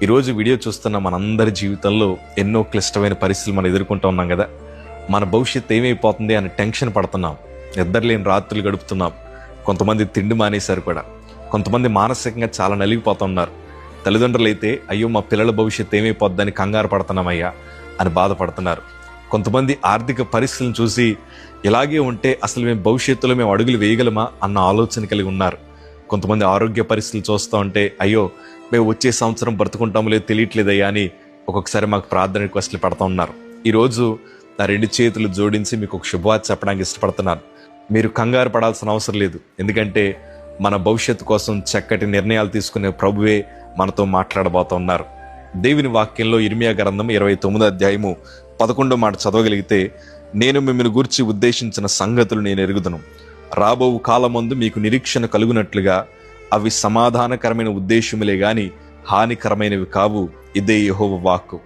ఈరోజు వీడియో చూస్తున్న మనందరి జీవితంలో ఎన్నో క్లిష్టమైన పరిస్థితులు మనం ఎదుర్కొంటూ ఉన్నాం కదా. మన భవిష్యత్తు ఏమైపోతుంది అని టెన్షన్ పడుతున్నాం. నిద్రలేని రాత్రులు గడుపుతున్నాం. కొంతమంది తిండి మానేశారు కూడా. కొంతమంది మానసికంగా చాలా నలిగిపోతున్నారు. తల్లిదండ్రులు అయితే అయ్యో మా పిల్లల భవిష్యత్తు ఏమైపోద్దని కంగారు పడుతున్నామయ్యా అని బాధపడుతున్నారు. కొంతమంది ఆర్థిక పరిస్థితులను చూసి ఇలాగే ఉంటే అసలు మేము భవిష్యత్తులో మేము అడుగులు వేయగలమా అన్న ఆలోచన కలిగి ఉన్నారు. కొంతమంది ఆరోగ్య పరిస్థితులు చూస్తూ ఉంటే అయ్యో మేము వచ్చే సంవత్సరం బ్రతుకుంటామో లేదో తెలియట్లేదయ్యా అని ఒక్కొక్కసారి మాకు ప్రార్థన రిక్వెస్ట్లు పెడతా ఉన్నారు. ఈరోజు నా 2 చేతులు జోడించి మీకు ఒక శుభవార్త చెప్పడానికి ఇష్టపడుతున్నాను. మీరు కంగారు పడాల్సిన అవసరం లేదు. ఎందుకంటే మన భవిష్యత్తు కోసం చక్కటి నిర్ణయాలు తీసుకునే ప్రభువే మనతో మాట్లాడబోతూ ఉన్నారు. దేవుని వాక్యంలో ఇర్మియా గ్రంథం 29వ అధ్యాయము 11వ మాట చదవగలిగితే, నేను మిమ్మల్ని గూర్చి ఉద్దేశించిన సంగతులు నేను ఎరుగుదును. రాబో కాలమందు మీకు నిరీక్షణ కలుగునట్లుగా అవి సమాధానకరమైన ఉద్దేశములే గాని హానికరమైనవి కావు. ఇదే యెహోవా వాక్కు.